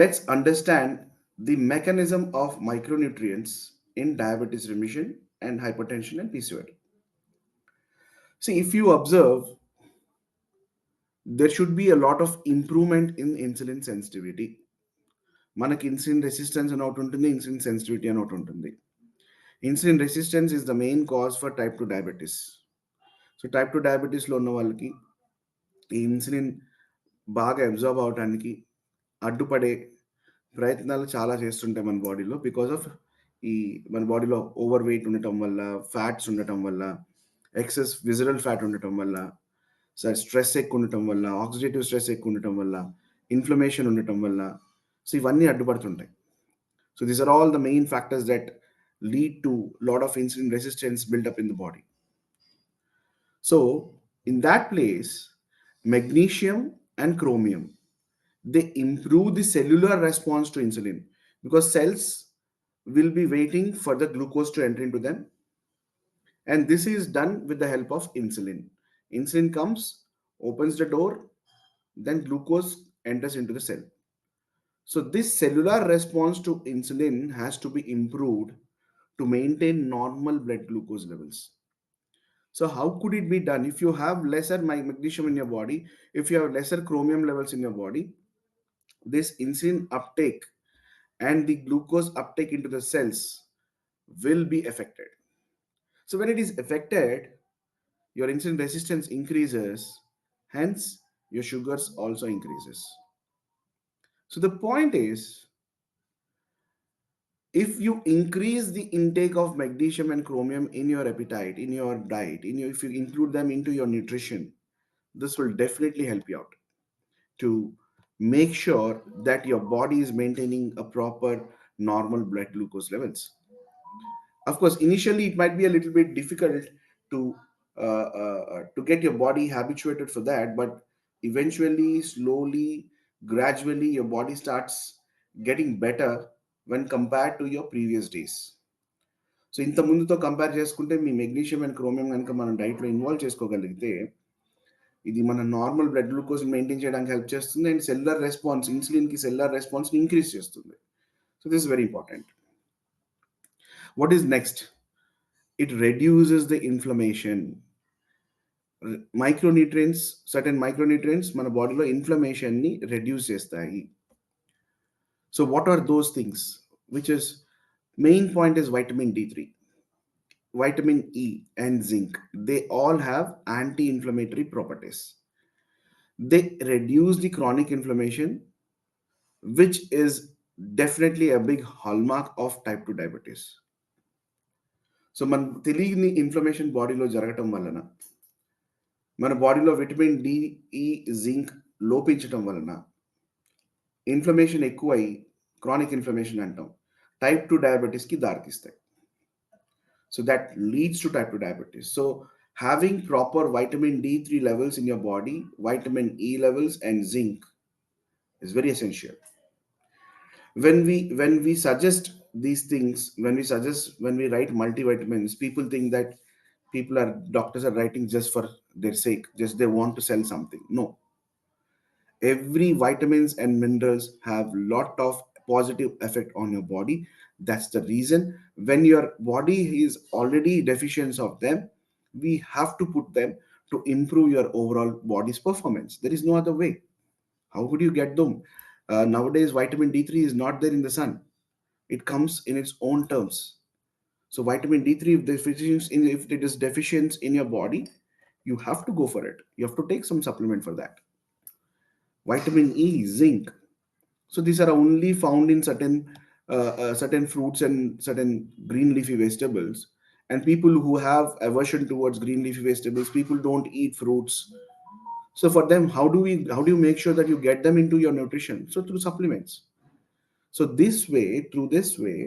let's understand the mechanism of micronutrients in diabetes remission and hypertension and PCOD. See, if you observe, there should be a lot of improvement in insulin sensitivity. మనకి insulin resistance అని ఒకటి ఉంటుంది, insulin sensitivity అని ఒకటి ఉంటుంది. Insulin resistance is the main cause for type 2 diabetes. So type 2 డయాబెటీస్లో ఉన్న వాళ్ళకి ఈ ఇన్సులిన్ బాగా అబ్జార్బ్ అవడానికి అడ్డుపడే ప్రయత్నాలు చాలా చేస్తుంటాయి మన బాడీలో, బికాస్ ఆఫ్ ఈ మన బాడీలో ఓవర్ వెయిట్ ఉండటం వల్ల, ఫ్యాట్స్ ఉండటం వల్ల, ఎక్సెస్ విజరల్ ఫ్యాట్ ఉండటం వల్ల, స్ట్రెస్ ఎక్కువ ఉండటం వల్ల, ఆక్సిడేటివ్ స్ట్రెస్ ఎక్కువ ఉండటం వల్ల, ఇన్ఫ్లమేషన్ ఉండటం వల్ల, సో ఇవన్నీ అడ్డుపడుతుంటాయి. So these are all the main factors that lead to lot of insulin resistance built up in the body. So in that place, magnesium and chromium, they improve the cellular response to insulin, because cells will be waiting for the glucose to enter into them, and this is done with the help of insulin. Insulin comes, opens the door, then glucose enters into the cell. So this cellular response to insulin has to be improved to maintain normal blood glucose levels. So how could it be done? If you have lesser magnesium in your body, if you have lesser chromium levels in your body, this insulin uptake and the glucose uptake into the cells will be affected. So when it is affected, your insulin resistance increases, hence your sugars also increases. So the point is, if you increase the intake of magnesium and chromium in your appetite, in your diet, if you include them into your nutrition, this will definitely help you out to make sure that your body is maintaining a proper normal blood glucose levels. Of course, initially it might be a little bit difficult to get your body habituated for that, but eventually, slowly, gradually, your body starts getting better when compared to your previous days. So ఇంత ముందుతో compare చేసుకుంటే మీ magnesium and chromium కనుక మనం డైట్లో involve చేసుకోగలిగితే, ఇది మన normal blood glucose maintain చేయడానికి help చేస్తుంది, అండ్ సెల్యులర్ రెస్పాన్స్, ఇన్సులిన్కి సెల్యులర్ రెస్పాన్స్ ఇంక్రీజ్ చేస్తుంది. So this is very important. What is next? It reduces the inflammation. Micronutrients, certain micronutrients మన బాడీలో ఇన్ఫ్లమేషన్ని రెడ్యూస్ చేస్తాయి. So what are those things? Which is main point is vitamin D3, vitamin E and zinc. They all have anti-inflammatory properties. They reduce the chronic inflammation, which is definitely a big hallmark of type 2 diabetes. So మన తెలియని inflammation బాడీలో జరగటం వలన, మన బాడీలో vitamin D, ఈ, zinc లోపించటం వలన inflammation ఎక్కువై క్రానిక్ ఇన్ఫ్లమేషన్ అంటాం, టైప్ 2 డయాబెటీస్కి దారితీస్తాయి. So that leads to type 2 diabetes. So having proper vitamin D3 levels in your body, vitamin E levels and zinc is very essential. When we suggest these things, when we write multivitamins, people think that doctors are writing just for their sake, just they want to sell something. No. Every vitamins and minerals have lot of positive effect on your body. That's the reason when your body is already deficient of them, we have to put them to improve your overall body's performance. There is no other way. How would you get them? Nowadays vitamin D3 is not there in the sun. It comes in its own terms. So vitamin D3, if it is deficient in your body, you have to go for it. You have to take some supplement for that. Vitamin E, zinc, so these are only found in certain fruits and certain green leafy vegetables. And people who have aversion towards green leafy vegetables, people don't eat fruits. So for them, how do you make sure that you get them into your nutrition? So through supplements. So through this way,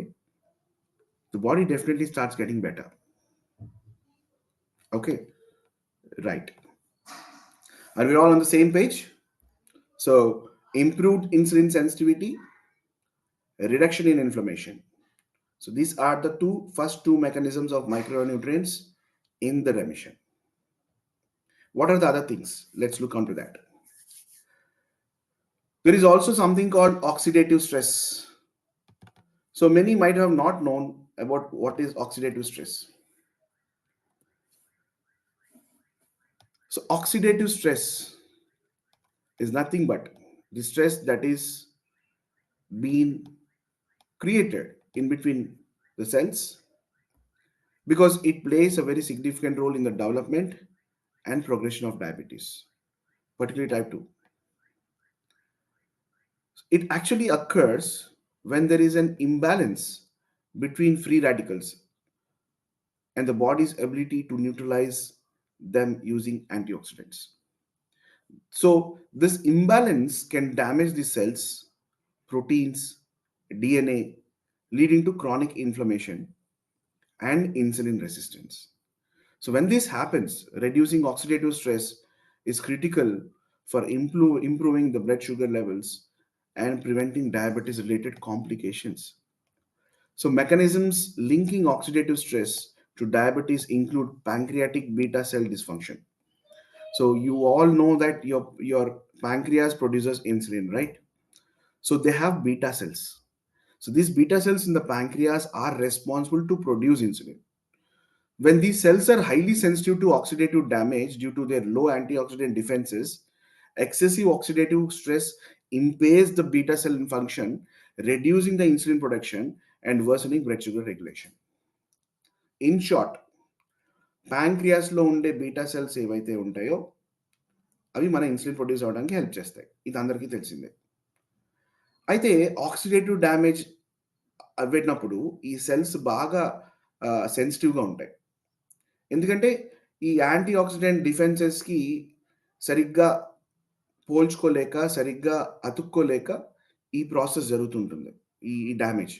the body definitely starts getting better. Okay, right. Are we all on the same page? So improved insulin sensitivity, reduction in inflammation. So these are the first two mechanisms of micronutrients in the remission. What are the other things? Let's look onto that. There is also something called oxidative stress. So many might have not known about what is oxidative stress. So oxidative stress is nothing but the stress that is being created in between the cells, because it plays a very significant role in the development and progression of diabetes, particularly type 2. It actually occurs when there is an imbalance between free radicals and the body's ability to neutralize them using antioxidants. So, this imbalance can damage the cells, proteins, DNA, leading to chronic inflammation and insulin resistance. So, when this happens, reducing oxidative stress is critical for improving the blood sugar levels and preventing diabetes related complications. So, mechanisms linking oxidative stress to diabetes include pancreatic beta cell dysfunction. So, you all know that your pancreas produces insulin, right? So, they have beta cells. So, these beta cells in the pancreas are responsible to produce insulin. When these cells are highly sensitive to oxidative damage due to their low antioxidant defenses, excessive oxidative stress impairs the beta cell function, reducing the insulin production and worsening blood sugar regulation. In short, ప్యాంక్రియాస్లో ఉండే beta cells ఏవైతే ఉంటాయో అవి మన insulin produce అవ్వడానికి help చేస్తాయి. ఇది అందరికీ తెలిసిందే. అయితే ఆక్సిడేటివ్ డ్యామేజ్ అవ్వేటప్పుడు ఈ సెల్స్ బాగా సెన్సిటివ్గా ఉంటాయి. ఎందుకంటే ఈ యాంటీ ఆక్సిడెంట్ డిఫెన్సెస్కి సరిగ్గా పోల్చుకోలేక, సరిగ్గా అతుక్కోలేక ఈ ప్రాసెస్ జరుగుతుంటుంది, ఈ డ్యామేజ్.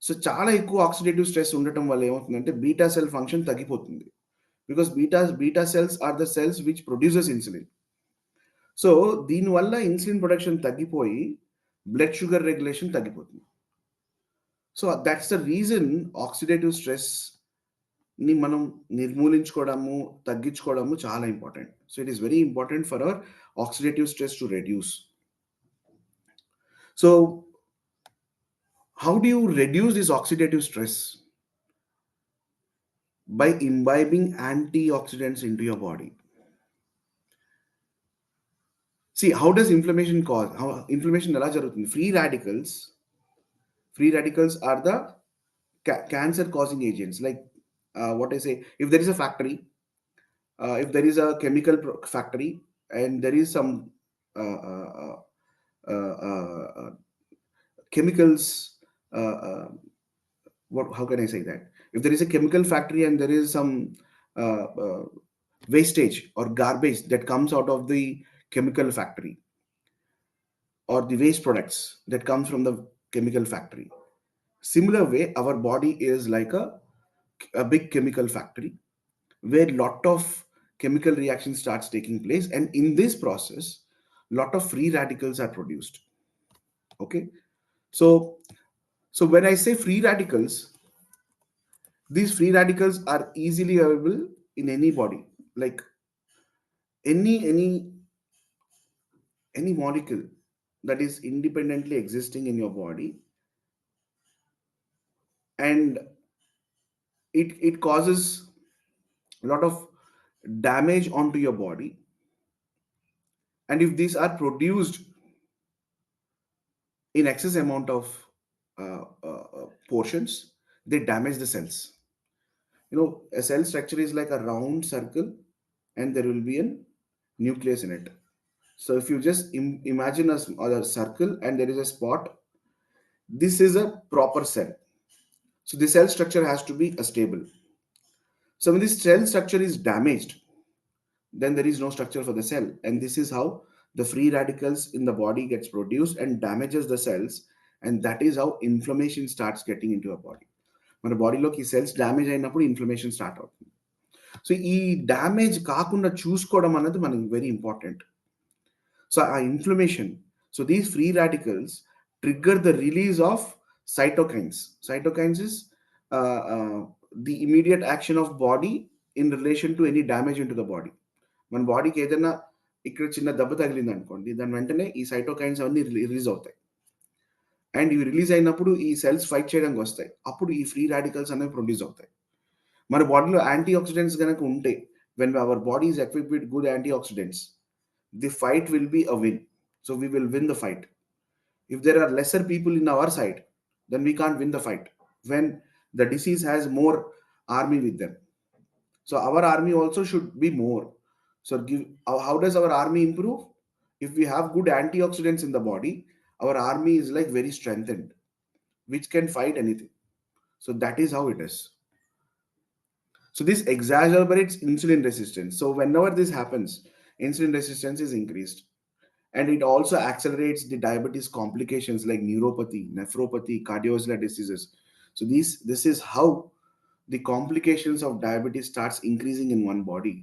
సో చాలా ఎక్కువ ఆక్సిడేటివ్ స్ట్రెస్ ఉండటం వల్ల ఏమవుతుందంటే బీటా సెల్ ఫంక్షన్ తగ్గిపోతుంది. Because beta cells are the cells which produces insulin. So దీనివల్ల ఇన్సులిన్ ప్రొడక్షన్ తగ్గిపోయి బ్లడ్ షుగర్ రెగ్యులేషన్ తగ్గిపోతుంది. So that's the reason oxidative స్ట్రెస్ని మనం నిర్మూలించుకోవడము, తగ్గించుకోవడము చాలా important. So it is very important for our oxidative stress to reduce. So how do you reduce this oxidative stress? By imbibing antioxidants into your body. See, how does inflammation cause? How inflammation ఎలా జరుగుతుంది? Free radicals are the cancer causing agents. Like what I say, if there is a factory, if there is a chemical factory and there is some uh, uh, uh, chemicals, how can I say that? If there is a chemical factory and there is some uh, uh, wastage or garbage that comes out of the chemical factory, or the waste products that comes from the chemical factory, similar way our body is like a big chemical factory where lot of chemical reaction starts taking place, and in this process lot of free radicals are produced. Okay, so when I say free radicals, these free radicals are easily available in any body, like any molecule that is independently existing in your body, and it causes a lot of damage onto your body. And if these are produced in excess amount of portions, they damage the cells. A cell structure is like a round circle and there will be a nucleus in it. So if you just imagine a circle and there is a spot, this is a proper cell. So the cell structure has to be stable. So when this cell structure is damaged, then there is no structure for the cell, and this is how the free radicals in the body gets produced and damages the cells, and that is how inflammation starts getting into your body. మన బాడీలోకి cells damage అయినప్పుడు inflammation start అవుతుంది. So ఈ damage కాకుండా చూసుకోవడం అనేది మనకి very important. So ఆ inflammation, so these free radicals trigger the release of cytokines is the immediate action of body in relation to any damage into the body. మన బాడీకి ఏదైనా ఇక్కడ చిన్న దెబ్బ తగిలింది అనుకోండి, దాని వెంటనే ఈ సైటోకైన్స్ అవన్నీ రిలీజ్ అవుతాయి. అండ్ ఇవి రిలీజ్ అయినప్పుడు ఈ సెల్స్ ఫైట్ చేయడానికి వస్తాయి. అప్పుడు ఈ ఫ్రీ రాడికల్స్ అనేవి ప్రొడ్యూస్ అవుతాయి. మన బాడీలో యాంటీ ఆక్సిడెంట్స్ కనుక ఉంటే, when our body is equipped with good antioxidants, the fight will be a win. So we will win the fight. If there are lesser people in our side, then we can't win the fight. When the disease has more army with them, so our army also should be more. So give, how does our army improve? If we have good antioxidants in the body, our army is like very strengthened, which can fight anything. So that is how it is. So this exacerbates insulin resistance. So whenever this happens, insulin resistance is increased. And it also accelerates the diabetes complications like neuropathy, nephropathy, cardiovascular diseases. So this is how the complications of diabetes starts increasing in one body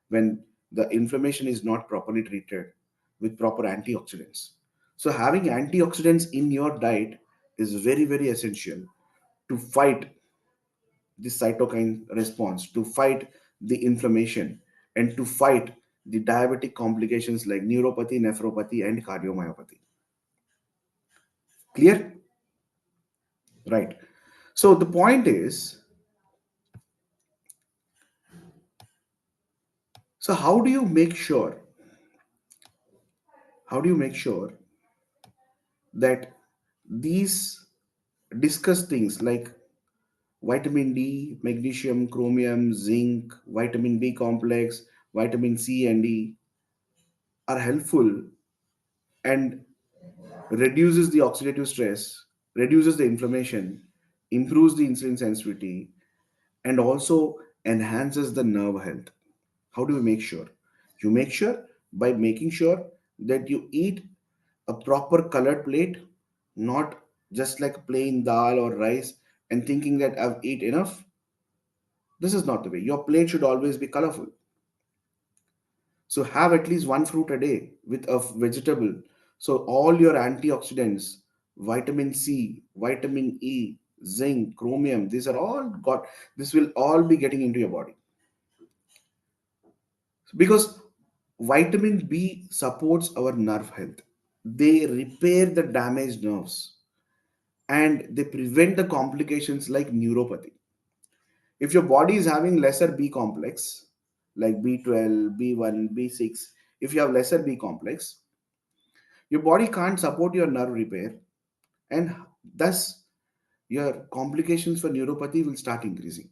when the inflammation is not properly treated with proper antioxidants. So having antioxidants in your diet is very, very essential to fight the cytokine response, to fight the inflammation, and to fight the diabetic complications like neuropathy, nephropathy, and cardiomyopathy. Clear? Right. So the point is, so how do you make sure that these discussed things like vitamin D, magnesium, chromium, zinc, vitamin B complex, vitamin C and E are helpful and reduces the oxidative stress, reduces the inflammation, improves the insulin sensitivity, and also enhances the nerve health. How do you make sure? You make sure by making sure that you eat a proper colored plate, not just like plain dal or rice and thinking that I've eaten enough. This is not the way. Your plate should always be colorful. So have at least one fruit a day with a vegetable. So all your antioxidants, vitamin C, vitamin E, zinc, chromium, these are all got, this will all be getting into your body. Because vitamin B supports our nerve health. They repair the damaged nerves and they prevent the complications like neuropathy. If your body is having lesser B complex, like B12, B1, B6, if you have lesser B complex, your body can't support your nerve repair, and thus your complications for neuropathy will start increasing.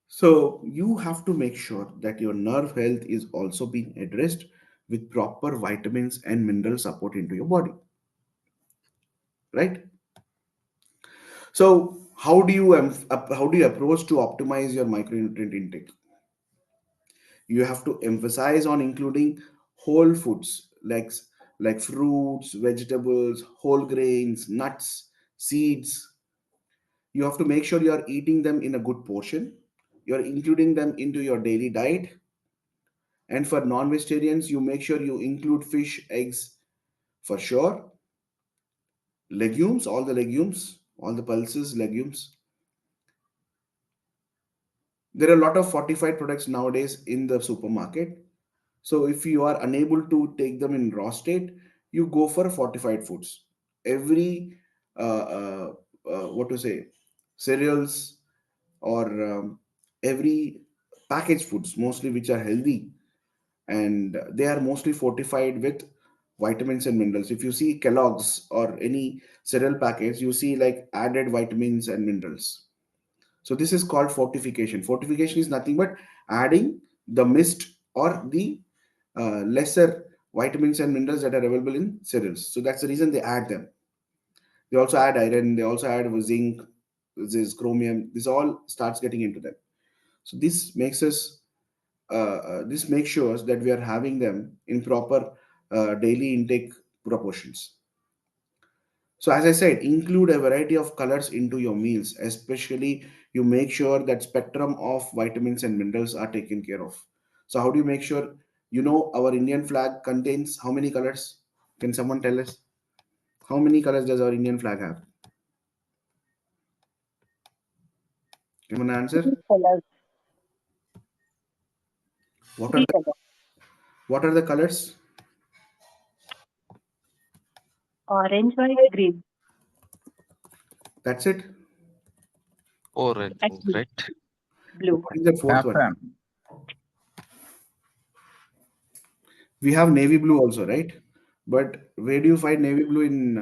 So you have to make sure that your nerve health is also being addressed with proper vitamins and mineral support into your body, right? So how do you approach to optimize your micronutrient intake? You have to emphasize on including whole foods like fruits, vegetables, whole grains, nuts, seeds. You have to make sure you are eating them in a good portion. You're including them into your daily diet. And for non-vegetarians, you make sure you include fish, eggs for sure, legumes, all the pulses, legumes. There are a lot of fortified products nowadays in the supermarket. So if you are unable to take them in raw state, you go for fortified foods. Every what to say, cereals or every packaged foods, mostly which are healthy, and they are mostly fortified with vitamins and minerals. If you see Kellogg's or any cereal package, you see like added vitamins and minerals. So this is called fortification. Fortification is nothing but adding the mist or the lesser vitamins and minerals that are available in cereals. So that's the reason they add them. They also add iron. They also add zinc, this chromium. This all starts getting into them. So this makes sure that we are having them in proper daily intake proportions. So as I said, include a variety of colors into your meals, especially you make sure that spectrum of vitamins and minerals are taken care of. So how do you make sure, our Indian flag contains how many colors? Can someone tell us? How many colors does our Indian flag have? Can someone answer? Three colors. What are Three the colors. What are the colors? Orange, white, green. That's it. Orange, Actually, right? blue. What is the fourth one? Saffron. We have navy blue also, right? But where do you find navy blue in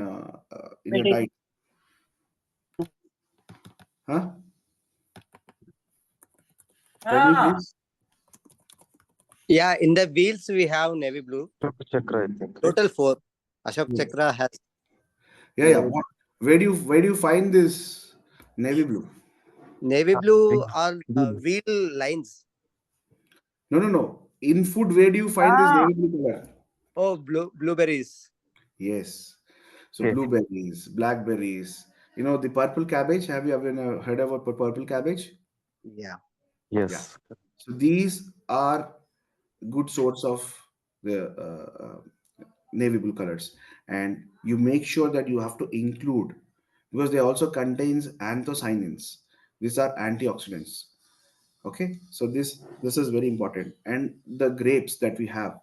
your Vegetable. diet? Huh? Tell me, please. Yeah, in the wheels we have navy blue. Chakra, I think, right? Total four. Ashok Yes. Chakra has Yeah, yeah. navy. What? Where do you find this navy blue? Navy Ah, blue big are blue. wheel lines. No, no, no. In food, where do you find this Ah, navy blue color? oh, blueberries. Yes. So Okay. blueberries, blackberries. The purple cabbage. Have you ever heard about purple cabbage? Yeah. Yeah. Yes. So these are good source of the navy blue colors, and you make sure that you have to include, because they also contains anthocyanins. These are antioxidants. Okay, so this is very important. And the grapes that we have,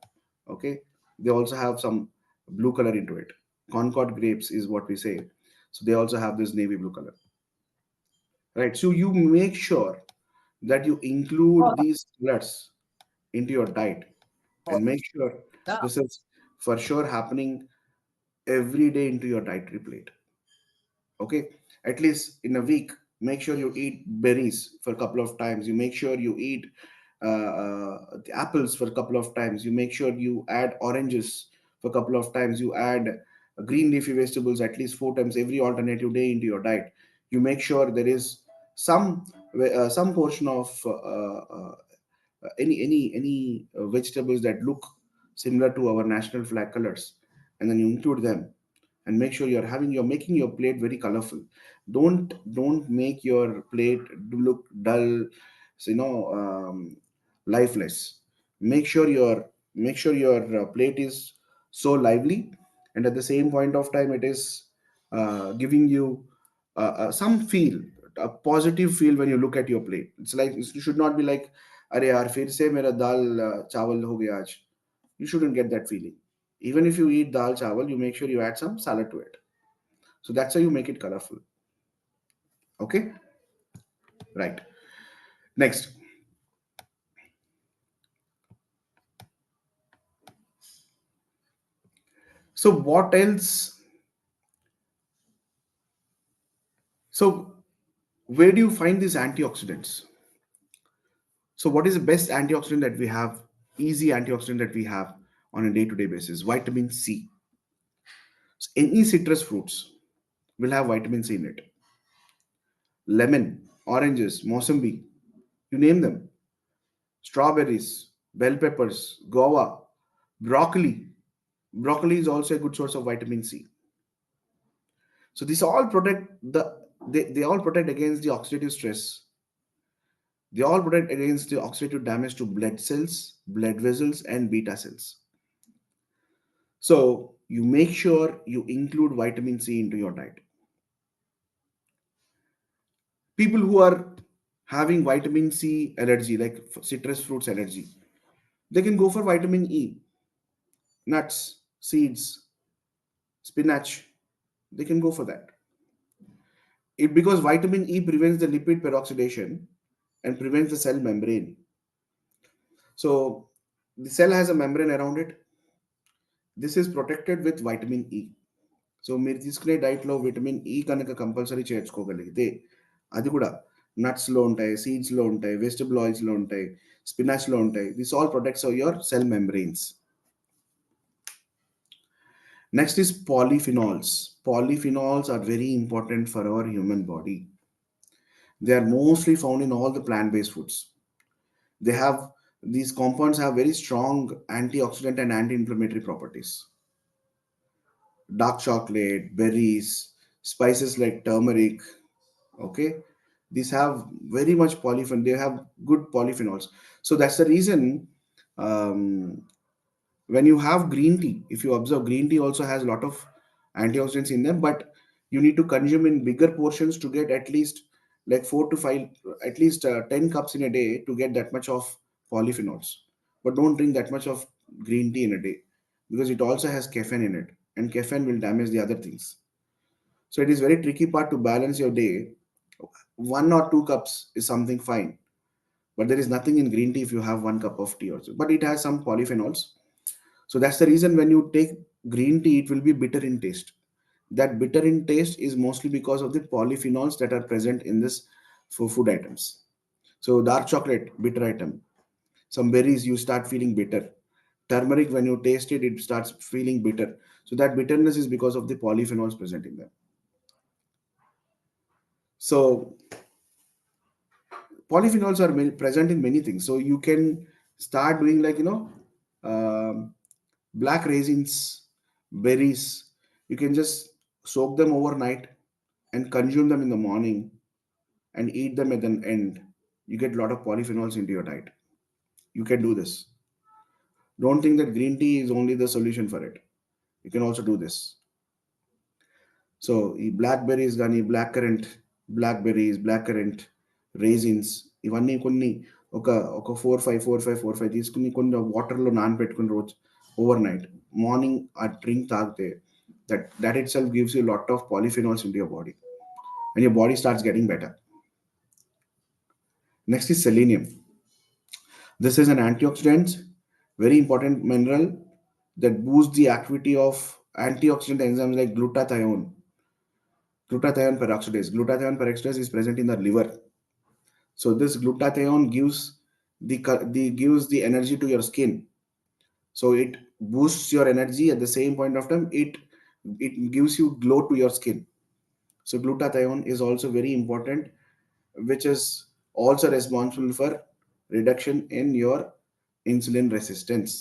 okay, they also have some blue color into it. Concord grapes is what we say. So they also have this navy blue color, right? So you make sure that you include these colors into your diet, Oh, and make sure yeah. this is for sure happening every day into your dietary plate. Okay, at least in a week, make sure you eat berries for a couple of times. You make sure you eat the apples for a couple of times. You make sure you add oranges for a couple of times. You add green leafy vegetables at least 4 times every alternative day into your diet. You make sure there is some portion of any vegetables that look similar to our national flag colors, and then you include them, and make sure you're making your plate very colorful. Don't make your plate look dull, so, lifeless. Make sure your plate is so lively, and at the same point of time it is giving you some feel, a positive feel when you look at your plate. It's like, it should not be like, अरे यार फिर से मेरा दाल चावल हो गया आज. You shouldn't get that feeling. Even if you eat dal chawal, you make sure you add some salad to it. So that's how you make it colorful. Okay, right. Next. So what else? So where do you find these antioxidants? So what is the best antioxidant that we have? Easy antioxidant that we have on a day-to-day basis? Vitamin C. So any citrus fruits will have vitamin C in it. Lemon, oranges, mosambi, you name them. Strawberries, bell peppers, guava, broccoli. Broccoli is also a good source of vitamin C. So these all protect they all protect against the oxidative stress. They all protect against the oxidative damage to blood cells, blood vessels, and beta cells. So you make sure you include vitamin C into your diet. People who are having vitamin C allergy, like citrus fruits allergy, they can go for vitamin E, nuts, seeds, spinach. They can go for that. Because vitamin E prevents the lipid peroxidation and prevents the cell membrane. So the cell has a membrane around it. This is protected with vitamin E. So మీరు తీసుకునే డైట్లో vitamin E కనుక compulsory చేర్చుకోగలిగితే, అది కూడా నట్స్లో ఉంటాయి, సీడ్స్లో ఉంటాయి, vegetable ఆయిల్స్లో ఉంటాయి, స్పినాచ్లో ఉంటాయి. This all protects your cell membranes. Next is polyphenols. Polyphenols are very important for our human body. They are mostly found in all the plant-based foods. They have These compounds have very strong antioxidant and anti-inflammatory properties. Dark chocolate, berries, spices like turmeric. Okay, these have very much polyphen. They have good polyphenols. So that's the reason, um, when you have green tea, if you observe, green tea also has a lot of antioxidants in them, but you need to consume in bigger portions to get at least like 4 to 5, at least 10 cups in a day to get that much of polyphenols. But don't drink that much of green tea in a day, because it also has caffeine in it, and caffeine will damage the other things. So it is very tricky part to balance your day. 1 or 2 cups is something fine, but there is nothing in green tea if you have 1 cup of tea also. But it has some polyphenols. So that's the reason when you take green tea, it will be bitter in taste. That bitter in taste is mostly because of the polyphenols that are present in this for food items. So dark chocolate, bitter item. Some berries, you start feeling bitter. Turmeric, when you taste it, it starts feeling bitter. So that bitterness is because of the polyphenols present in them. So polyphenols are present in many things. So you can start doing like um, black raisins, berries. You can just soak them overnight and consume them in the morning and eat them at the end. You get a lot of polyphenols into your diet. You can do this. Don't think that green tea is only the solution for it. You can also do this. So ఈ blackberries కానీ blackberries black currant raisins ఇవన్నీ కొన్ని ఒక ఒక 4 5 తీసుకుని కొన్ని వాటర్లో నానబెట్టుకుని రోజు ఓవర్ నైట్ మార్నింగ్ ఆ డ్రింక్ తాగితే that itself gives you a lot of polyphenols into your body, and your body starts getting better. Next is selenium. This is an antioxidant, very important mineral that boosts the activity of antioxidant enzymes like glutathione peroxidase. Glutathione peroxidase is present in the liver. So this glutathione gives gives the energy to your skin. So it boosts your energy at the same point of time. It gives you glow to your skin. So glutathione is also very important, which is also responsible for reduction in your insulin resistance.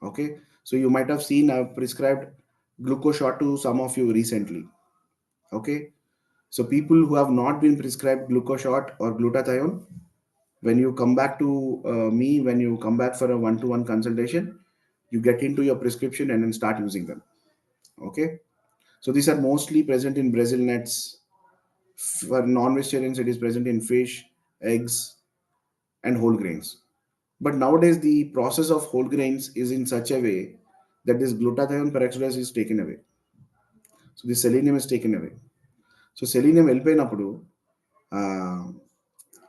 Okay, so you might have seen I've prescribed glucose shot to some of you recently. Okay, so people who have not been prescribed glucose shot or glutathione, when you come back to me, when you come back for a one-to-one consultation, you get into your prescription and then start using them. Okay, so these are mostly present in Brazil nuts. For non-vegetarians, it is present in fish, eggs, and whole grains. But nowadays, the process of whole grains is in such a way that this glutathione peroxidase is taken away. So the selenium is taken away. So selenium వెళ్ళిపోయినప్పుడు ఆ,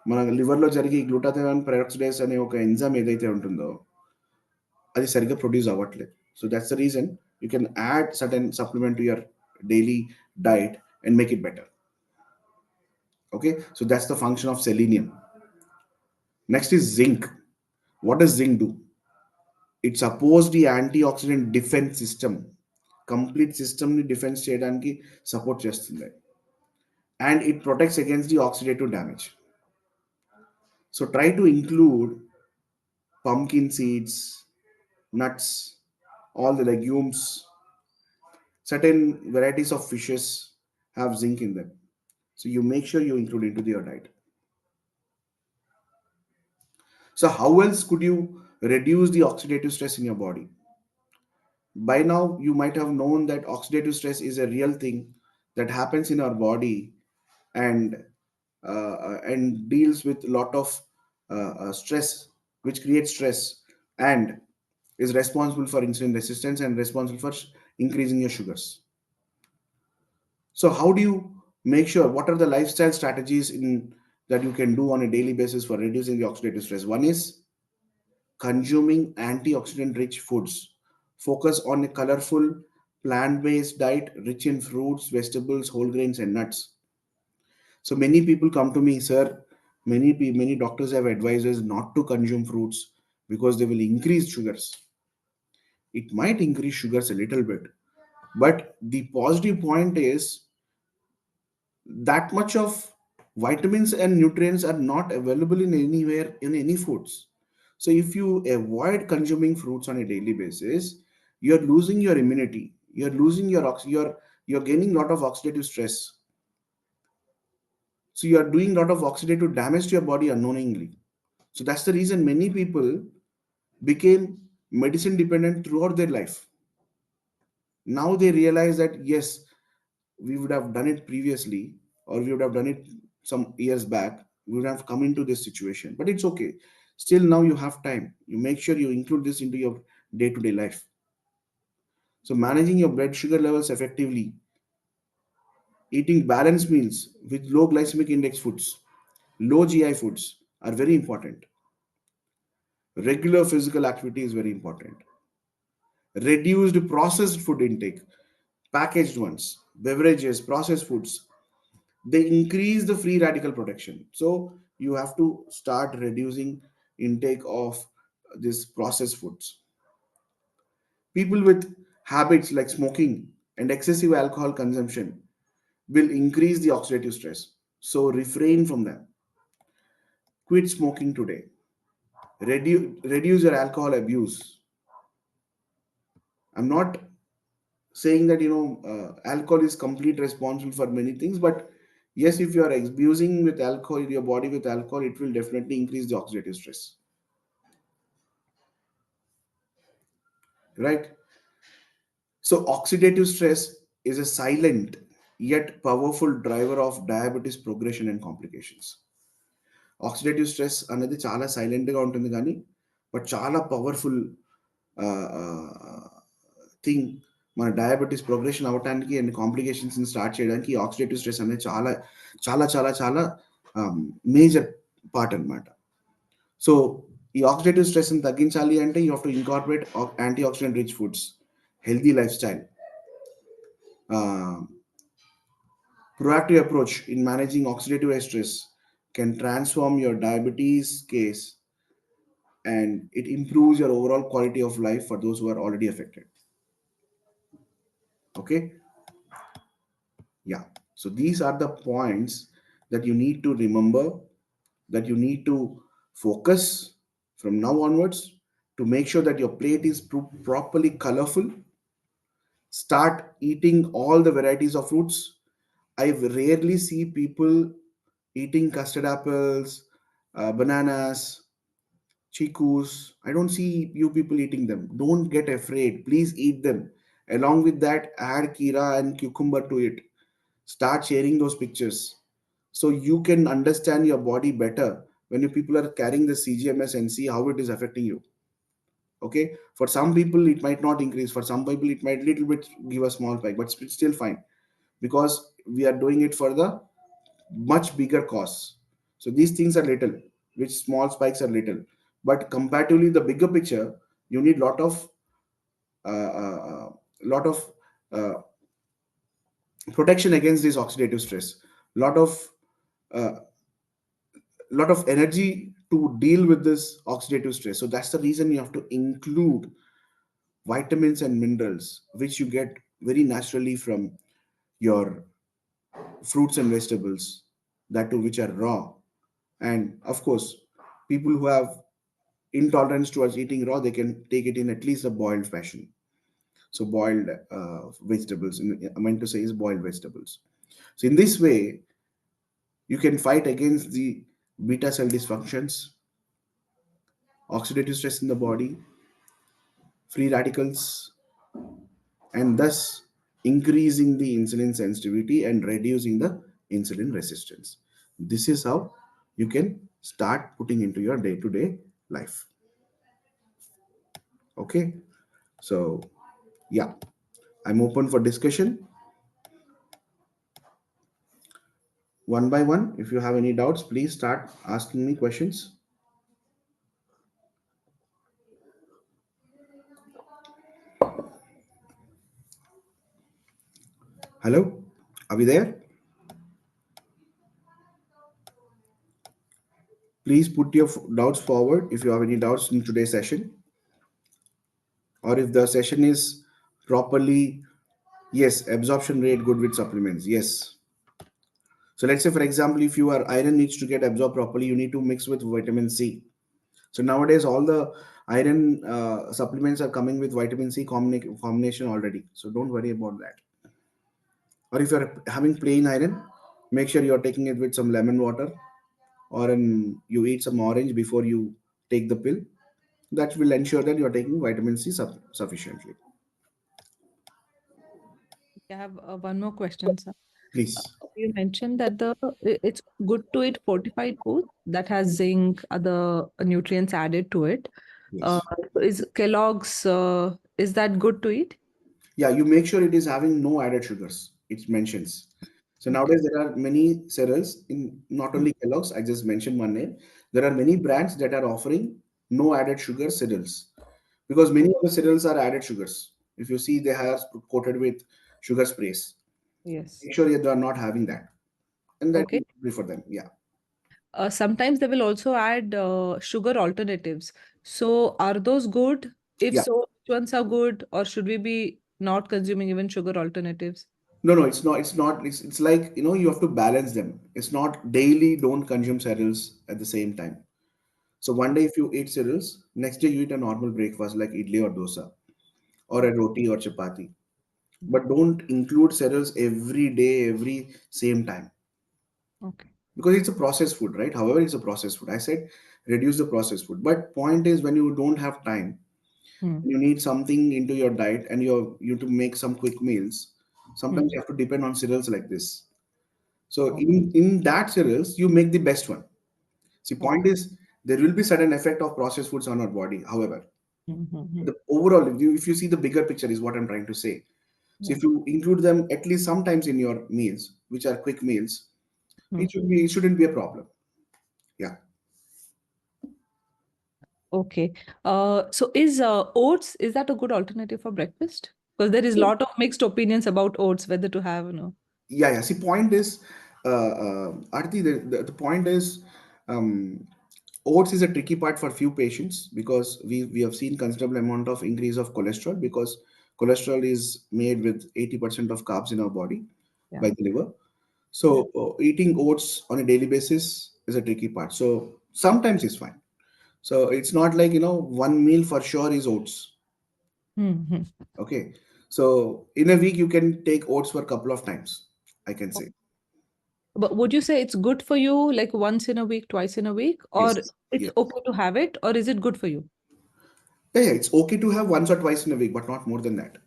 మన లివర్లో జరిగే glutathione peroxidase అనే ఒక enzyme ఏదైతే ఉంటుందో అది సరిగ్గా ప్రొడ్యూస్ అవ్వట్లేదు. So that's the reason you can add certain supplement to your daily diet and make it better. Okay, so that's the function of selenium. Next is zinc. What does zinc do? It supports the antioxidant defense system. Complete system ని defence చేయడానికి support చేస్తుంది, and it protects against the oxidative damage. So try to include pumpkin seeds, nuts, all the legumes. Certain varieties of fishes have zinc in them. So you make sure you include into your diet. So how else could you reduce the oxidative stress in your body? By now, you might have known that oxidative stress is a real thing that happens in our body, and and deals with a lot of stress, which creates stress and is responsible for insulin resistance and responsible for increasing your sugars. So how do you make sure, what are the lifestyle strategies in that you can do on a daily basis for reducing the oxidative stress? One is consuming antioxidant rich foods. Focus on a colorful plant based diet rich in fruits, vegetables, whole grains, and nuts. So many people come to me, sir. Many doctors have advised us not to consume fruits because they will increase sugars. It might increase sugars a little bit, but the positive point is that much of vitamins and nutrients are not available in anywhere in any foods. So if you avoid consuming fruits on a daily basis, you're losing your immunity. You're losing your you're gaining a lot of oxidative stress. So you are doing a lot of oxidative damage to your body unknowingly. So that's the reason many people became medicine dependent throughout their life. Now they realize that yes, we would have done it previously, or we would have done it some years back, we would have come into this situation. But it's okay. Still, now you have time. You make sure you include this into your day-to-day life. So managing your blood sugar levels effectively, eating balanced meals with low glycemic index foods, low GI foods are very important. Regular physical activity is very important. Reduced processed food intake, packaged ones, beverages, processed foods, they increase the free radical protection. So you have to start reducing intake of these processed foods. People with habits like smoking and excessive alcohol consumption will increase the oxidative stress. So refrain from them. Quit smoking today. Reduce your alcohol abuse. I'm not saying that alcohol is complete responsible for many things, but yes, if you are abusing with alcohol, your body with alcohol, it will definitely increase the oxidative stress, right? So oxidative stress is a silent yet powerful driver of diabetes progression and complications. Oxidative stress అనేది చాలా సైలెంట్గా ఉంటుంది కానీ but చాలా powerful thing మన diabetes progression అవ్వడానికి and కాంప్లికేషన్స్ని start చేయడానికి ఈ ఆక్సిడేటివ్ స్ట్రెస్ అనేది చాలా చాలా చాలా చాలా మేజర్ పార్ట్ అనమాట. సో ఈ ఆక్సిడేటివ్ స్ట్రెస్ని తగ్గించాలి అంటే you have to incorporate anti oxidant rich foods, healthy life style, proactive approach in managing oxidative stress can transform your diabetes case and it improves your overall quality of life for those who are already affected. Okay, yeah, so these are the points that you need to remember, that you need to focus from now onwards to make sure that your plate is properly colorful. Start eating all the varieties of fruits. I rarely see people eating custard apples, bananas, chikus. I don't see you people eating them. Don't get afraid. Please eat them. Along with that, add kira and cucumber to it. Start sharing those pictures so you can understand your body better when you people are carrying the CGMS and see how it is affecting you. Okay, for some people it might not increase. For some people it might little bit give a small spike, but it's still fine because we are doing it for the much bigger costs. So these things are little, which small spikes are little, but comparatively the bigger picture, you need uh, uh, uh, lot of uh, protection against this oxidative stress, lot of uh, lot of energy to deal with this oxidative stress. So that's the reason you have to include vitamins and minerals, which you get very naturally from your fruits and vegetables, that too which are raw. And of course, people who have intolerance towards eating raw, they can take it in at least a boiled fashion. So boiled vegetables, I meant to say is boiled vegetables. So in this way, you can fight against the beta cell dysfunctions, oxidative stress in the body, free radicals, and thus increasing the insulin sensitivity and reducing the insulin resistance. This is how you can start putting into your day-to-day life. Okay, so yeah, I'm open for discussion one by one. If you have any doubts, please start asking me questions. Hello, are we there? Please put your doubts forward if you have any doubts in today's session, or if the session is properly, yes, absorption rate good with supplements, yes. So let's say, for example, if your iron needs to get absorbed properly, you need to mix with vitamin C. So nowadays, all the iron supplements are coming with vitamin C combination already. So don't worry about that. Or if you're having plain iron, make sure you're taking it with some lemon water, or you eat some orange before you take the pill. That will ensure that you're taking vitamin C sufficiently. I have one more question, sir. Please. You mentioned that it's good to eat fortified foods that has zinc, other nutrients added to it. Uh, Yes. is Kellogg's, is that good to eat? Yeah, you make sure it is having no added sugars. It mentions. So Okay. nowadays there are many cereals in not Mm. only Kellogg's. I just mentioned one name. There are many brands that are offering no added sugar cereals because many of the cereals are added sugars. If you see, they are coated with sugar sprays. Yes. Make sure you are not having that, and that Okay. will be for them. Yeah. Sometimes they will also add sugar alternatives. So are those good? If Yeah. so, which ones are good, or should we be not consuming even sugar alternatives? No, no, it's not. It's not. It's like, you have to balance them. It's not daily. Don't consume cereals at the same time. So one day if you eat cereals, next day you eat a normal breakfast like idli or dosa or a roti or chapati. But don't include cereals every day, every same time Okay. because it's a processed food, right? However, it's a processed food. I said reduce the processed food. But point is when you don't have time, Hmm. you need something into your diet and you to make some quick meals. Hmm. Sometimes you have to depend on cereals like this. So Okay. in that cereals, you make the best one. See, Okay. point is there will be certain effect of processed foods on our body. However, Hmm. Hmm. Hmm. the overall, if you see the bigger picture, is what I'm trying to say. So Yeah. if you include them at least sometimes in your meals, which are quick meals, Hmm. it shouldn't be a problem. Yeah. Okay. So is oats, is that a good alternative for breakfast? Because there is a lot of mixed opinions about oats, whether to have or no. Yeah, yeah. See, point is, Arti, the point is, oats is a tricky part for few patients because we have seen considerable amount of increase of cholesterol because cholesterol is made with 80% of carbs in our body Yeah. by the liver. Yeah. So eating oats on a daily basis is a tricky part. So sometimes it's fine. So it's not like, one meal for sure is oats. Hmm. Okay. So in a week, you can take oats for a couple of times, I can say. But would you say it's good for you, like once in a week, twice in a week, or Yes. it's Yes. okay to have it, or is it good for you? Yeah, yeah. It's okay to have once or twice in a week, but not more than that.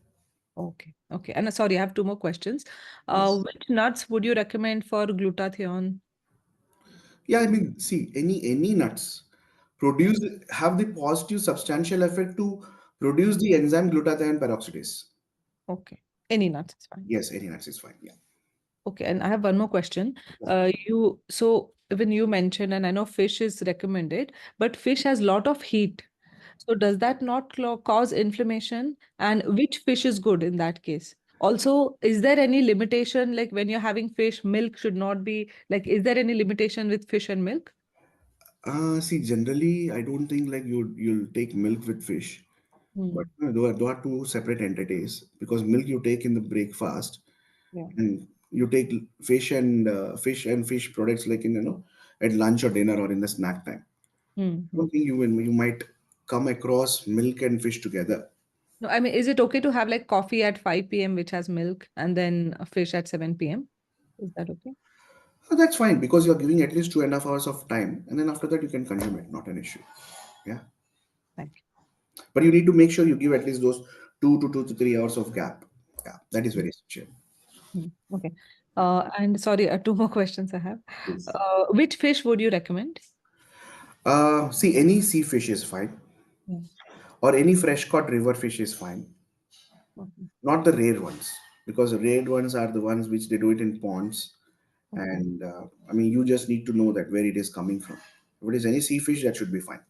Okay. Okay. And sorry, I have two more questions. Yes. Which nuts would you recommend for glutathione? Yeah, I mean, see, any nuts produce have the positive substantial effect to produce the enzyme glutathione peroxidase. Okay. Any nuts is fine. Yes, any nuts is fine. Yeah. Okay, and I have one more question. So when you mentioned, and I know fish is recommended, but fish has lot of heat. So does that not cause inflammation? And which fish is good in that case? Also, is there any limitation, like when you're having fish, milk should not be like, is there any limitation with fish and milk? See, generally, I don't think like you'll take milk with fish, but Hmm. those are two separate entities because milk you take in the breakfast Yeah. and you take fish products like in at lunch or dinner or in the snack time. I Hmm. don't think you might come across milk and fish together. No, I mean, is it okay to have like coffee at 5 p.m. which has milk and then a fish at 7 p.m.? Is that okay? That's fine because you're giving at least 2.5 hours of time, and then after that you can consume it. Not an issue. Yeah, Thank but you need to make sure you give at least those 2 to 3 hours of gap. Yeah, that is you. very essential. Okay. And sorry, two more questions I have. Yes. Which fish would you recommend? See, any sea fish is fine, Yeah. or any fresh caught river fish is fine. Okay. Not the rare ones, because the rare ones are the ones which they do it in ponds, Okay. and I mean you just need to know that where it is coming from. If it is any sea fish, that should be fine.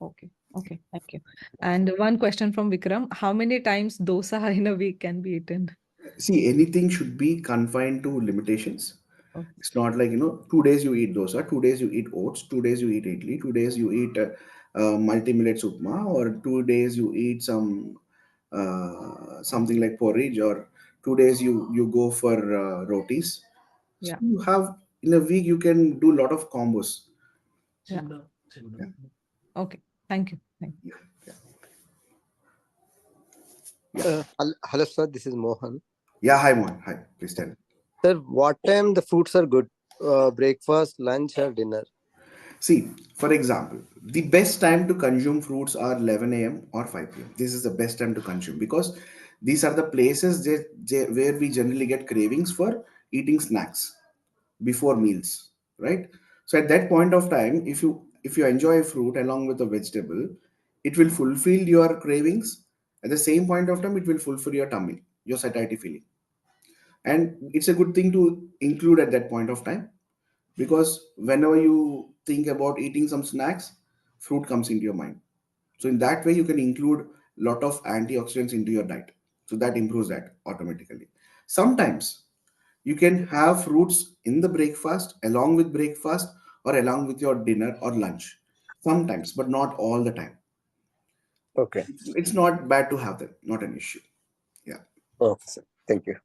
Okay. Okay. Thank you. And one question from Vikram. How many times dosa in a week can be eaten? See, anything should be confined to limitations. Okay. It's not like 2 days you eat dosa, 2 days you eat oats, 2 days you eat idli, 2 days you eat multi-millets upma, or 2 days you eat something like porridge, or 2 days you go for rotis. So Yeah. you have in a week you can do a lot of combos. Yeah. Yeah, Okay. Thank you. Thank you. yeah, yeah. Yeah. Hello, sir. This is Mohan. Yeah, hi Mohan. Hi, please tell me. Sir, what time the fruits are good? Breakfast, lunch, or dinner? See, for example, the best time to consume fruits are 11 a.m. or 5 p.m. This is the best time to consume because these are the places where we generally get cravings for eating snacks before meals, right? So at that point of time, if you enjoy fruit along with a vegetable, It will fulfill your cravings. At the same point of time, it will fulfill your tummy, your satiety feeling. And it's a good thing to include at that point of time, because whenever you think about eating some snacks, fruit comes into your mind. So in that way, you can include a lot of antioxidants into your diet. So that improves that automatically. Sometimes you can have fruits in the breakfast, along with breakfast, or along with your dinner or lunch. Sometimes, but not all the time. Okay. It's not bad to have them, not an issue. Yeah. Okay, sir. Thank you.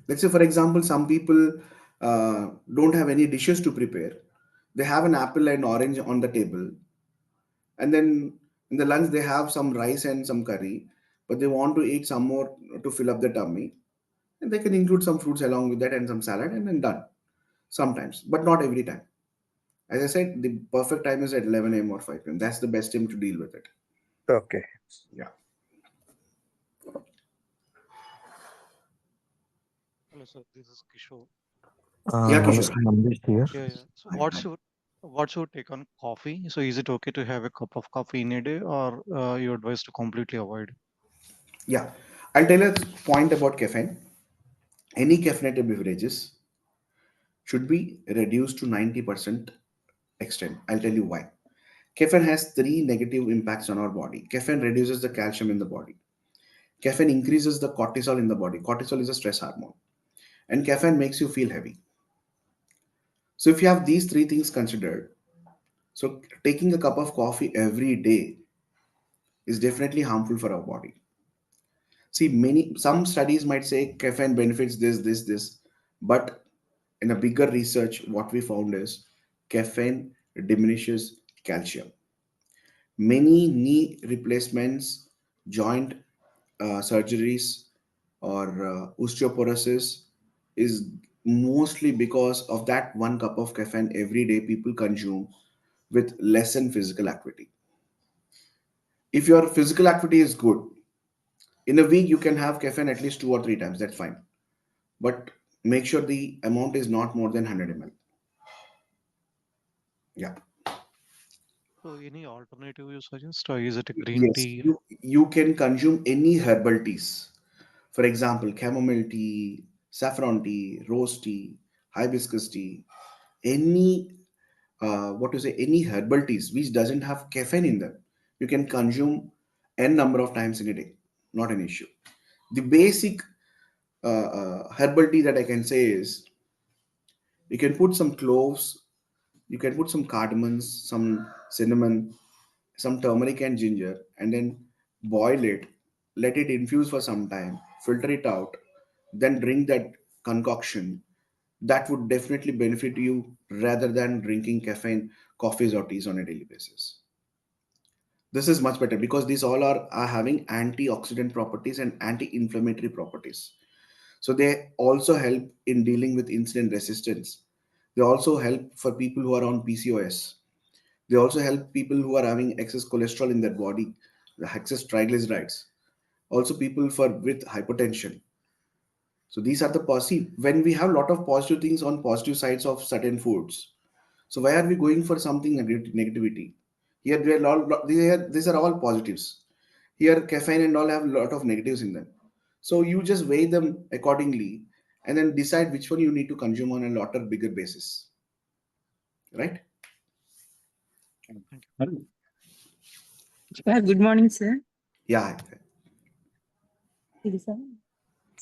Let's say, for example, some people don't have any dishes to prepare. They have an apple and orange on the table, and then in the lunch they have some rice and some curry, but they want to eat some more to fill up the tummy, and they can include some fruits along with that and some salad, and then done. Sometimes, but not every time. As I said, the perfect time is at 11 a.m. or 5 p.m. That's the best time to deal with it. Okay. Yeah. Hello, sir. This is Kishore. Yeah, Hello, Kishore. sir. Mangesh here. Yeah, yeah. So Hi, hi. what's your take on coffee? So is it okay to have a cup of coffee in a day, or you advise to completely avoid? Yeah. I'll tell you a point about caffeine. Any caffeinated beverages should be reduced to 90% extent. I'll tell you why. Caffeine has three negative impacts on our body. Caffeine reduces the calcium in the body. Caffeine increases the cortisol in the body. Cortisol is a stress hormone. And caffeine makes you feel heavy. So if you have these three things considered, so taking a cup of coffee every day is definitely harmful for our body. See, some studies might say caffeine benefits this, but in a bigger research, what we found is caffeine diminishes calcium. Many knee replacements, joint surgeries, or osteoporosis is mostly because of that one cup of caffeine every day people consume with less than physical activity. If your physical activity is good, in a week you can have caffeine at least 2 or 3 times. That's fine, but make sure the amount is not more than 100 ml. Yeah. So any alternative you suggest, or is it a green Yes, tea? you can consume any herbal teas. For example, chamomile tea, saffron tea, rose tea, hibiscus tea, any what to say, any herbal teas which doesn't have caffeine in them. You can consume n number of times in a day, not an issue. The basic herbal tea that I can say is you can put some cloves, you can put some cardamoms, some cinnamon, some turmeric and ginger, and then boil it, let it infuse for some time, filter it out, then drink that concoction. That would definitely benefit you rather than drinking caffeine, coffees, or teas on a daily basis. This is much better because these all are having antioxidant properties and anti-inflammatory properties. So they also help in dealing with insulin resistance. They also help for people who are on PCOS. They also help people who are having excess cholesterol in their body, the excess triglycerides. Also people for with hypertension. So these are the positive. When we have a lot of positive things on positive sides of certain foods, so why are we going for something negativity? Here they are all these are all positives. Here caffeine and all have a lot of negatives in them. So you just weigh them accordingly and then decide which one you need to consume on a lot of bigger basis. Right? Thank you. Hello. Good morning, sir. Yeah. ఇది sir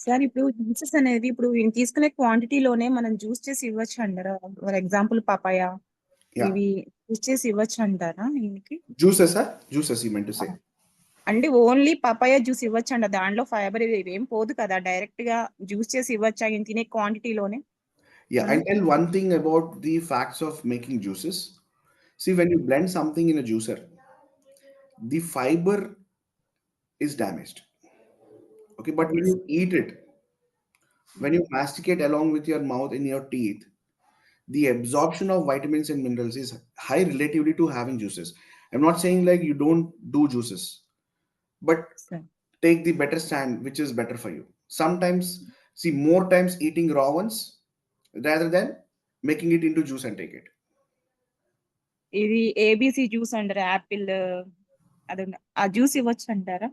sir ఇప్పుడు juices అనేది ఇప్పుడు తీసుకునే క్వాంటిటీలోనే మనం juice చేసి ఇవ్వచ్చు అంటారా? For example papaya Yeah. ఇవి జ్యూస్ చేసి ఇవ్వచ్చు అంటారా దీనికి? Juices, huh? Juices you meant to say. అంటే ఓన్లీ పపాయ జ్యూస్ ఇవ్వచ్చు అంట, దాంట్లో ఫైబర్ ఏం పోదు కదా, డైరెక్ట్ గా జ్యూస్ చేసి ఇవ్వచ్చా ఈయన తినే క్వాంటిటీలోనే? Yeah, I'll tell one thing about the facts of making juices. See, when you blend something in a juicer, the fiber is damaged. Okay, but when you eat it, when you masticate along with your mouth in your teeth, the absorption of vitamins and minerals is high relatively to having juices. I'm not saying like you don't do juices, but sir take the better stand, which is better for you. Sometimes, see, more times eating raw ones rather than making it into juice and take it. ఇది ABC juice అంటారా, Apple అది ఆ juice ఇవ్వచ్చు అంటారా?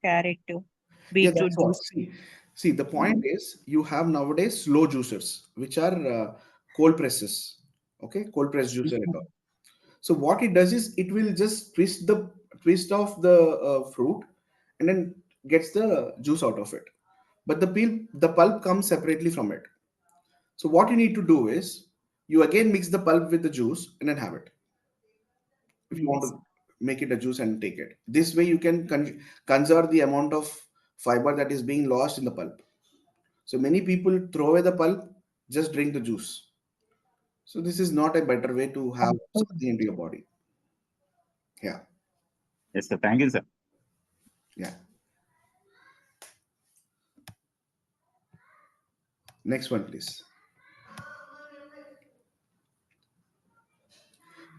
Carrot, Yeah, beetroot that's what. Juice. See, the point is you have nowadays slow juicers, which are cold presses. Okay, cold press juicer at all. So what it does is it will just twist off the fruit and then gets the juice out of it. But the pulp comes separately from it. So what you need to do is you again mix the pulp with the juice and then have it. If you want Yes. to make it a juice and take it, this way you can conserve the amount of fiber that is being lost in the pulp. So many people throw away the pulp, just drink the juice. So this is not a better way to have something into your body. Yeah, Yes, sir. Thank you, sir. yeah. Next one, please.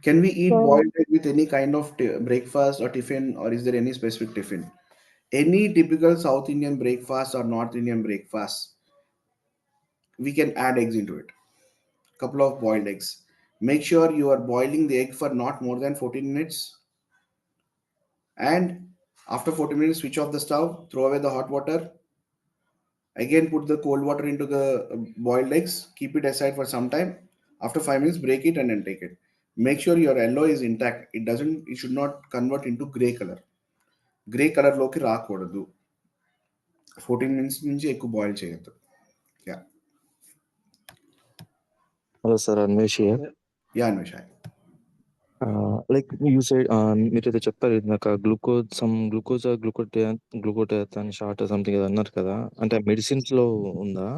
Can we eat So, boiled egg with any kind of breakfast or tiffin, or is there any specific tiffin? Any typical South Indian breakfast or North Indian breakfast, we can add eggs into it. Couple of boiled eggs. Make sure you are boiling the egg for not more than 14 minutes. And after 14 minutes, switch off the stove, throw away the hot water. Again, put the cold water into the boiled eggs. Keep it aside for some time. After 5 minutes, break it and then take it. Make sure your yellow is intact. It should not convert into gray color. Grey కలర్లోకి రాకూడదు. 14 minutes నుంచి ఎక్కువ boil చేయొద్దు. Yeah Hello, sir. Anmesh here. Yeah Anvesh. Like you said, మీరైతే చెప్పారు ఇందాక glucose short something ఏదో అన్నారు కదా, అంటే మెడిసిన్స్ లో ఉందా?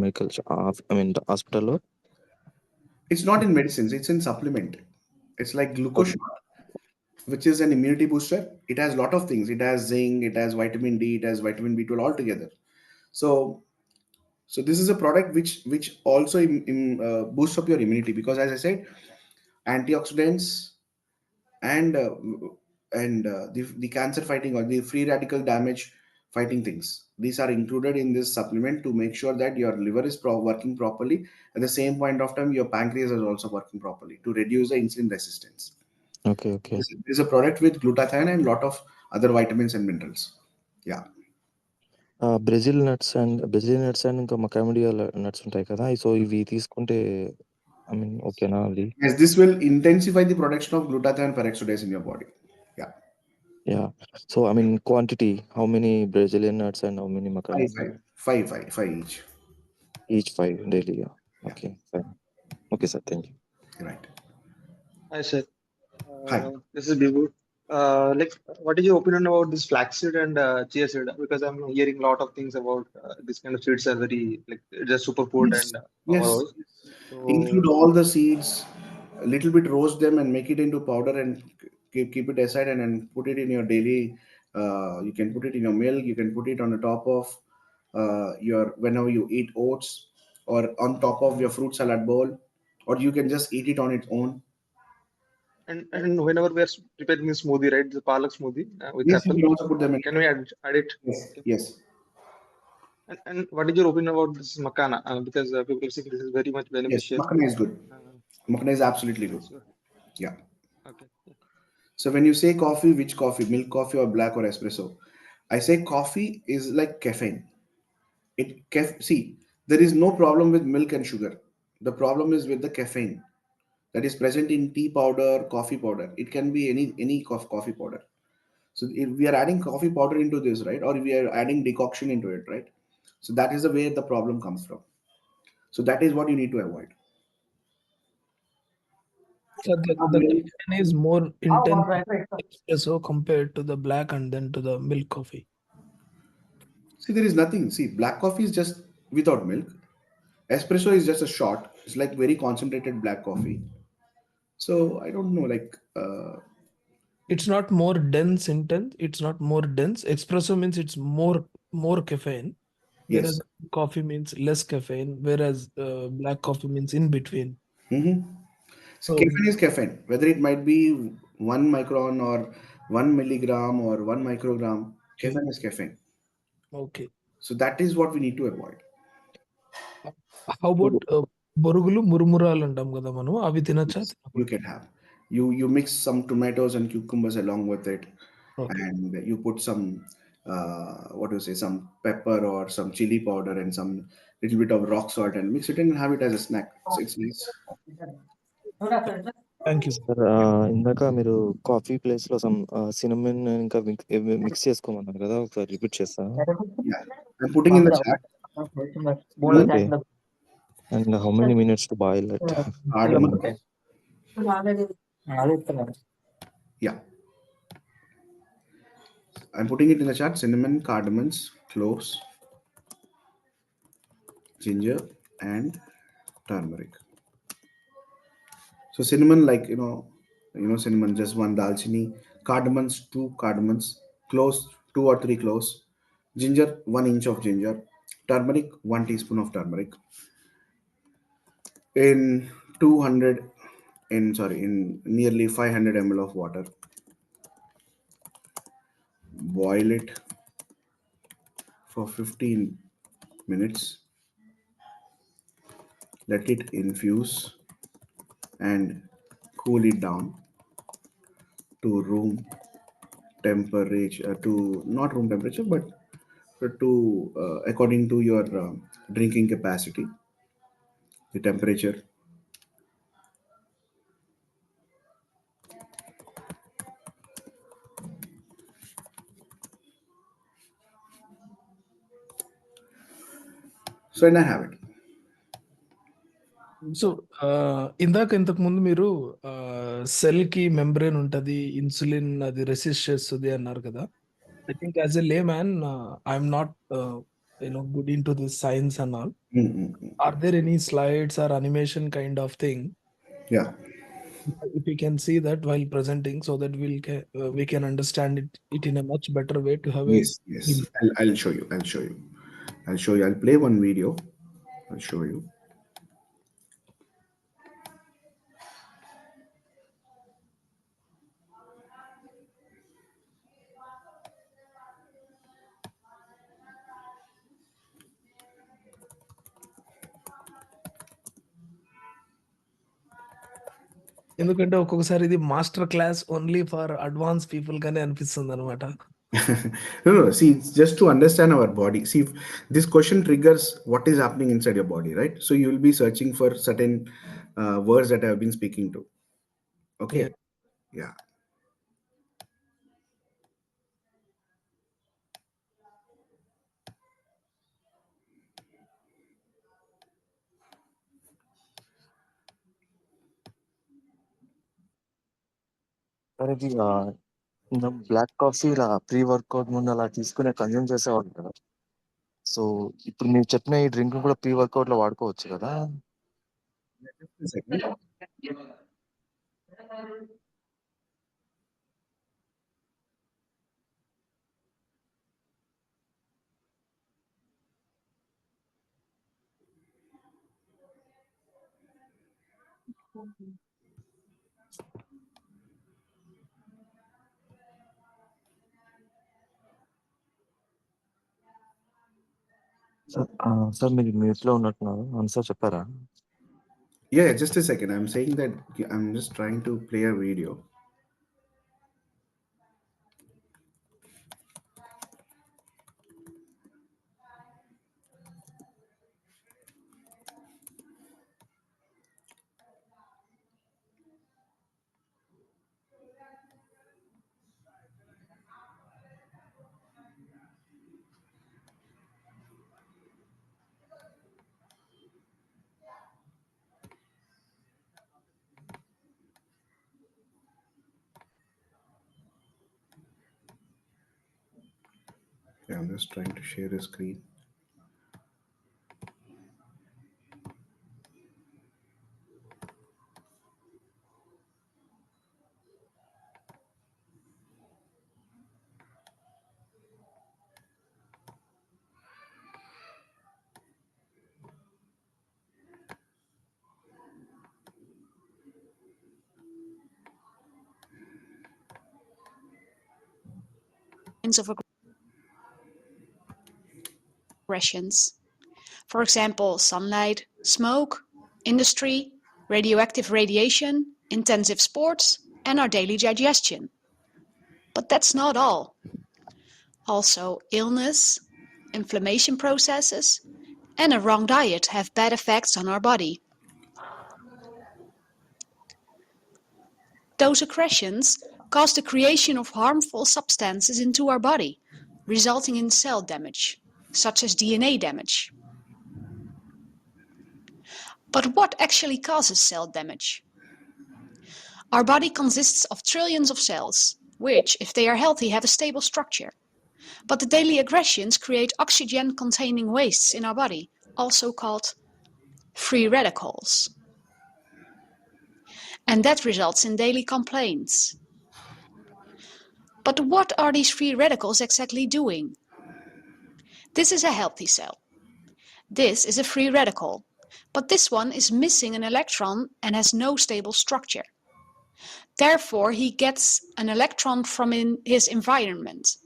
మెడికల్ ఐ మీన్ హాస్పిటల్లో? It's not in medicines, it's in supplement. It's like glucose Okay. shot, which is an immunity booster. It has lot of things. It has zinc, it has vitamin D, it has vitamin B12 all together. So this is a product which also boosts up your immunity, because as I said, antioxidants and the cancer fighting or the free radical damage fighting things, these are included in this supplement to make sure that your liver is working properly. At the same point of time, your pancreas is also working properly to reduce the insulin resistance. Okay. This is a product with glutathione and lot of other vitamins and minerals. Yeah. Brazil nuts and ఇంకా మకామిడియా nuts ఉంటాయి కదా, so ఇవి తీసుకుంటే I mean ఓకేనా అది? Yes, this will intensify the production of glutathione peroxidase in your body. Yeah. Yeah. So I mean quantity, how many Brazilian nuts and how many macadamia? Five each. Each 5 daily. Yeah. Yeah. Okay, fine. Okay, sir. Thank you. Right. Hi, sir. Hi. This is Bibu. Like, what is your opinion about this flaxseed and chia seed? Because I'm hearing a lot of things about this kind of seeds are very like just superfood Yes. and Yes. powerhouse. Include So, all the seeds, a little bit roast them and make it into powder and keep it aside, and then put it in your daily. You can put it in your milk. You can put it on the top of your whenever you eat oats, or on top of your fruit salad bowl, or you can just eat it on its own. and whenever we are preparing a smoothie, right, the palak smoothie with Yes, you apple, can also put them in. can we add it? Yes. Okay. Yes. And what is your opinion about this makana? Because people think this is very much Yes. beneficial. Makhana is good. Uh, Makhana is absolutely good. so, Yeah. okay. So when you say coffee, which coffee? Milk coffee or black or espresso? I say coffee is like caffeine. See, there is no problem with milk and sugar. The problem is with the caffeine that is present in tea powder, coffee powder. It can be any coffee powder. So if we are adding coffee powder into this, right, or we are adding decoction into it, right? So that is the way the problem comes from. So that is what you need to avoid. So the caffeine is more intense espresso compared to the black and then to the milk coffee. See, there is nothing. See, black coffee is just without milk. Espresso is just a shot. It's like very concentrated black coffee. So I don't know, like It's not more dense intense. It's not more dense. Espresso means it's more caffeine, whereas yes. coffee means less caffeine, whereas black coffee means in between. Mm-hmm. So So caffeine is caffeine, whether it might be 1 micron or 1 milligram or 1 microgram. okay, Caffeine is caffeine. okay. So that is what we need to avoid. How about బొరుగులు మురుమురాలు అంటాం కదా మనం, అవి తినచ్చా? Yes, you can have. You mix some tomatoes and cucumbers along with it, okay. and you put some what do you say, some pepper or some chili powder and some little bit of rock salt and mix it and have it as a snack. So it's nice. Thank you sir. Sir ఇందాక మీరు coffee ప్లేస్లో some cinnamon ఇంకా mix చేసుకోమన్నారు కదా, ఒకసారి repeat చేస్తా. Yeah, I'm putting in the chat. Okay. And how many minutes to boil it? Cardamom. Yeah, I'm putting it in the chat. Cinnamon, cardamoms, cloves, ginger, and turmeric. So cinnamon, like cinnamon, just one dalchini. Cardamoms, 2 cardamoms. Cloves, 2 or 3 cloves. Ginger, 1 inch of ginger. Turmeric, 1 teaspoon of turmeric. In 200, in nearly 500 ml of water. Boil it for 15 minutes. Let it infuse and cool it down to room temperature, to not room temperature, but to according to your drinking capacity, the temperature. So and I have it. So ఇంతకు ముందు మీరు cell కి membrane ఉంటది, insulin అది resist చేస్తుంది అన్నారు కదా. I think as a layman I'm not good into this science and all. Are there any slides or animation kind of thing? Yeah. If we can see that while presenting, so that we can understand it in a much better way to have Yes. I'll show you. I'll play one video. I'll show you. ఎందుకంటే ఒక్కొక్కసారి ఇది master class only for advance people గానే అనిపిస్తుంది అనమాట. No. See, it's just to understand our body. See, if this question triggers what is happening inside your body, right? So you will be searching for certain words that I have been speaking to. Okay. Yeah. Sir ఇది black coffee ఇలా pre workout ముందు అలా తీసుకునే consume చేసేవాళ్ళు కదా. So ఇప్పుడు మీరు చెప్పిన ఈ డ్రింక్ కూడా ప్రీ వర్కౌట్ లో వాడుకోవచ్చు కదా. Just a second. సార్ మీరు మ్యూట్ లో ఉన్నట్టున్నారు, ఆన్సర్ చెప్పారా? Yeah, just a second. I'm saying that I'm just trying to play a video. Yeah, I'm just trying to share a screen. of aggressions. For example, sunlight, smoke, industry, radioactive radiation, intensive sports, and our daily digestion. But that's not all. Also, illness, inflammation processes, and a wrong diet have bad effects on our body. Those accretions cause the creation of harmful substances into our body, resulting in cell damage, such as DNA damage. But what actually causes cell damage? Our body consists of trillions of cells, which, if they are healthy, have a stable structure. But the daily aggressions create oxygen-containing wastes in our body, also called free radicals. And that results in daily complaints. But what are these free radicals exactly doing? This is a healthy cell. This is a free radical, but this one is missing an electron and has no stable structure. Therefore, he gets an electron from his environment,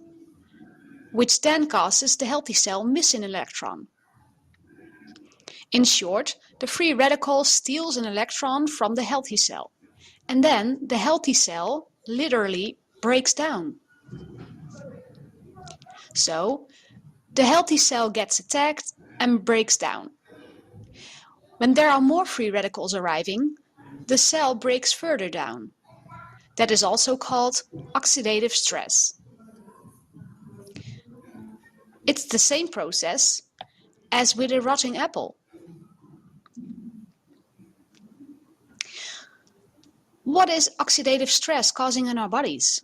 which then causes the healthy cell miss an electron. In short, the free radical steals an electron from the healthy cell, and then the healthy cell literally breaks down. So, the healthy cell gets attacked and breaks down. When there are more free radicals arriving, the cell breaks further down. That is also called oxidative stress. It's the same process as with a rotting apple. What is oxidative stress causing in our bodies?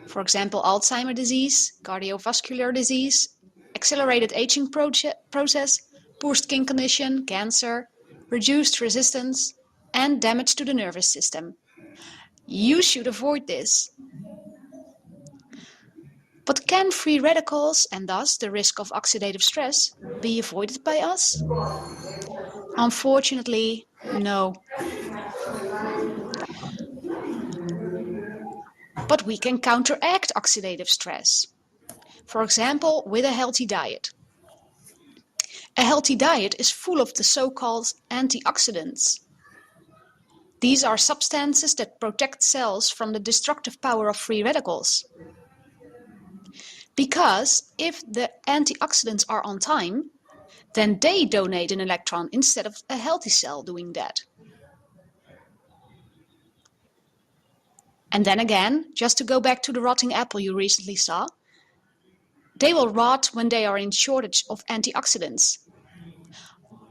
For example, Alzheimer's disease, cardiovascular disease, accelerated aging process, poor skin condition, cancer, reduced resistance, and damage to the nervous system. You should avoid this. But can free radicals, and thus the risk of oxidative stress, be avoided by us? Unfortunately, no. But we can counteract oxidative stress. For example, with a healthy diet. A healthy diet is full of the so-called antioxidants. These are substances that protect cells from the destructive power of free radicals. Because if the antioxidants are on time, then they donate an electron instead of a healthy cell doing that. And then again, just to go back to the rotting apple you recently saw, they will rot when they are in shortage of antioxidants.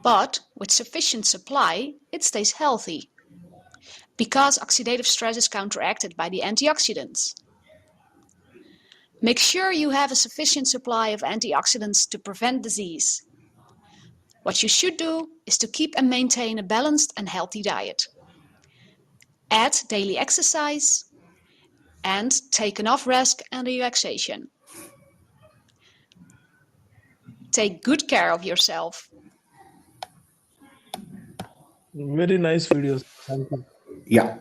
But with sufficient supply, it stays healthy, because oxidative stress is counteracted by the antioxidants. Make sure you have a sufficient supply of antioxidants to prevent disease. What you should do is to keep and maintain a balanced and healthy diet. Add daily exercise and take enough rest and relaxation. Take good care of yourself. Very nice videos. Thank you. Yeah.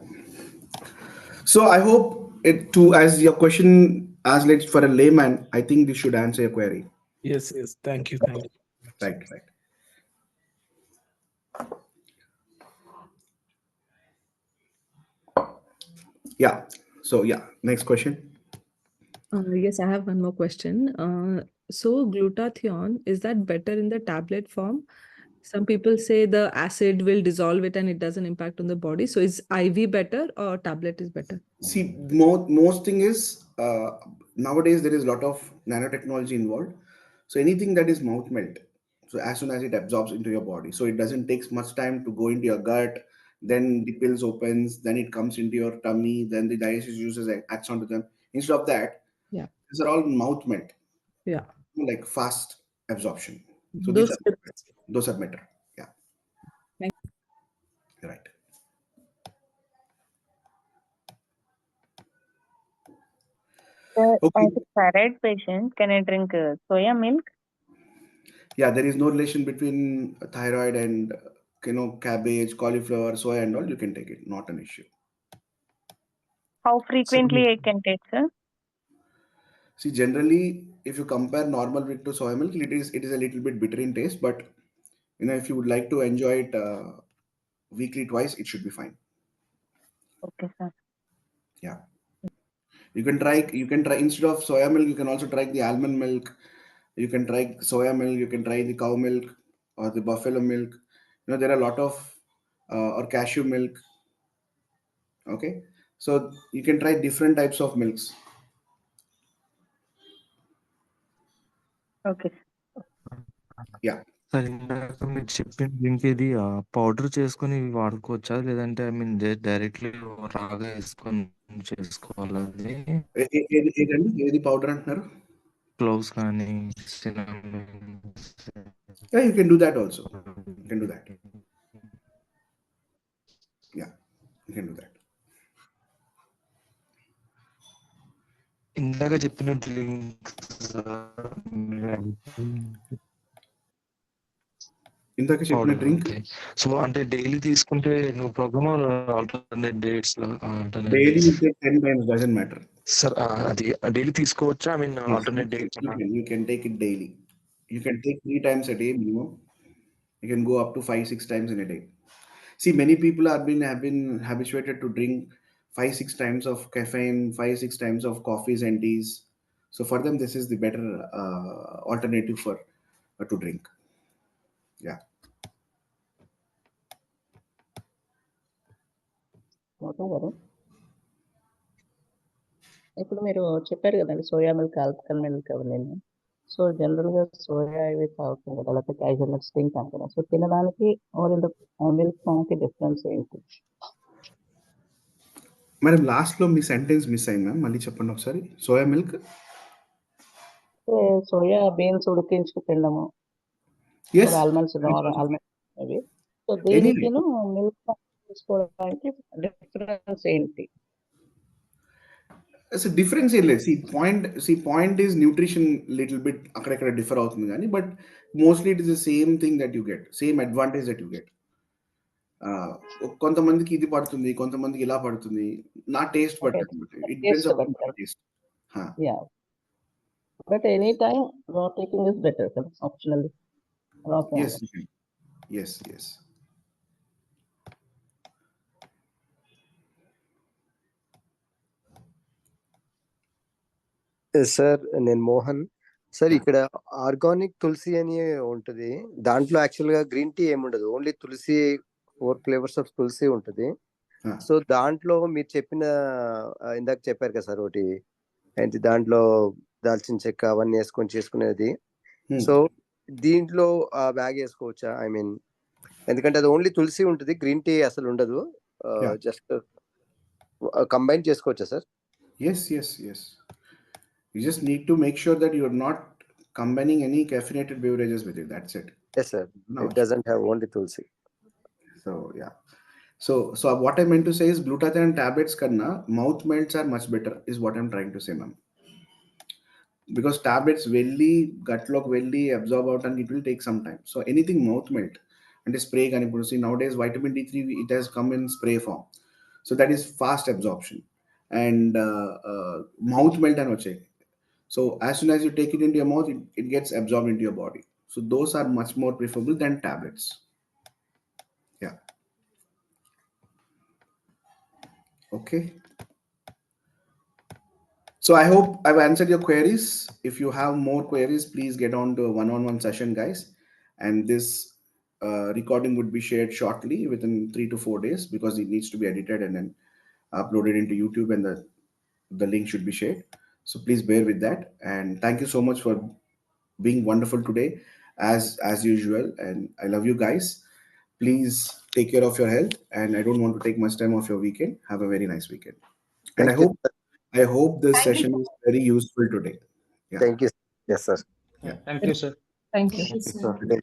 So I hope it to as your question as like for a layman, I think this should answer your query. Yes, yes. Thank you. Thank you. Right, right. Yeah. So yeah, next question. Yes, I have one more question. So glutathione, is that better in the tablet form? Some people say the acid will dissolve it and it doesn't impact on the body. So is IV better or tablet is better? See, most thing is nowadays there is a lot of nanotechnology involved. So anything that is mouth melt, so as soon as it absorbs into your body, so it doesn't take much time to go into your gut. Then the pills opens, then it comes into your tummy, then the digestive juices acts onto them. Instead of that, Yeah. these are all mouth melt, Yeah. like fast absorption. So these those are better. Yeah. Thank Right. Sir, Okay. as a thyroid patient, can I drink soya milk? Yeah, there is no relation between thyroid and cabbage, cauliflower, soya, and all. You can take it, not an issue. How frequently I can take, sir? See, generally, if you compare normal milk to soy milk, it is a little bit bitter in taste. But if you would like to enjoy it weekly twice, it should be fine. Okay, sir. Yeah. You can try instead of soya milk, you can also try the almond milk. You can try soya milk, you can try the cow milk or the buffalo milk. There are a lot of or cashew milk. Okay. So you can try different types of milks. Okay. Yeah. Sir ఇందాక మీరు చెప్పిన drink ఇది powder చేసుకొని వాడుకోవచ్చా? లేదంటే directly రాగా వేసుకొని చేసుకోవాలా అది? ఏది పౌడర్ అంటున్నారు? క్లోవ్స్ కానీ cinnamon. Yeah, you can do that also. You can do that. Yeah, you can do that. ఇందాక చెప్పిన డ్రింక్స్ ఇందాక చెప్పిన డ్రింక్ సో అంటే డైలీ తీసుకుంటే no problem or alternate dates daily you take 10 times, doesn't matter. Sir అది daily తీసుకోవచ్చా? Alternate dates You can take it daily. You can take 3 times a day minimum. You can go up to 5-6 times in a day. See, many people have been habituated to drink 5-6 times of caffeine, 5-6 times of coffees and teas. So for them, this is the better alternative for to drink. Yeah. Mohan గారు, ఇప్పుడు మీరు చెప్పారు కదండి soya milk, alcohol milk అవన్నీ. So జనరల్గా soya ఇవి తాగుతాం కదా, లేకపోతే క్యాజువల్ నట్స్ తింటాం కదా. సో తినడానికి మిల్క్ దానికి డిఫరెన్స్ ఏంటి? మేడం లాస్ట్లో మీ సెంటెన్స్ మిస్ అయింది మ్యామ్, మళ్ళీ చెప్పండి ఒకసారి. సోయా మిల్క్ సోయా బీన్స్ ఉడికించుకు తినడము, ఆల్మండ్స్ అవి. సో దీనికి మిల్క్ తీసుకోవడానికి డిఫరెన్స్ ఏంటి? డిఫరెన్స్ ఏం లేదు. Point is nutrition little bit అక్కడెక్కడ డిఫర్ అవుతుంది కానీ, but mostly it is the same thing that you get, same advantage that you get. కొంతమందికి ఇది పడుతుంది, కొంతమందికి ఇలా పడుతుంది. నా టేస్ట్ బట్టి it depends upon my taste. But any time raw taking is better, optionally. Yes. Sir నేను Mohan sir. ఇక్కడ ఆర్గానిక్ తులసి అని ఉంటుంది, దాంట్లో యాక్చువల్ గా గ్రీన్ టీ ఏముండదు, ఓన్లీ తులసి 4 ఫ్లేవర్స్ ఆఫ్ తులసి ఉంటుంది. సో దాంట్లో మీరు చెప్పిన ఇందాక చెప్పారు కదా సార్ ఒకటి ఏంటి, దాంట్లో దాల్చిన చెక్క అవన్నీ వేసుకొని చేసుకునేది. సో దీంట్లో బ్యాగ్ వేసుకోవచ్చా? ఎందుకంటే అది ఓన్లీ తులసి ఉంటుంది, గ్రీన్ టీ అసలు ఉండదు. జస్ట్ కంబైన్ చేసుకోవచ్చా sir? Yes. You just need to make sure that you're not combining any caffeinated beverages with it. That's it. Yes, sir. No. It doesn't have only tulsi. So yeah. So what I meant to say is glutathione tablets karna mouth melts are much better is what I'm trying to say, ma'am. Because tablets velli gut lock velli absorb out and it will take some time. So anything mouth melt and spray can you see nowadays vitamin D3 it has come in spray form. So that is fast absorption and mouth melt and vache. So as soon as you take it into your mouth, it gets absorbed into your body. So those are much more preferable than tablets. Yeah. Okay. So I hope I've answered your queries. If you have more queries, please get on to a one-on-one session, guys. And this recording would be shared shortly within 3 to 4 days because it needs to be edited and then uploaded into YouTube and the link should be shared. So please bear with that. And thank you so much for being wonderful today as usual. And I love you guys. Please take care of your health. And I don't want to take much time off your weekend. Have a very nice weekend. And I hope this session is very useful today. Yeah. Thank you. Yes, sir. Thank you, sir. Thank you. Thank you, sir.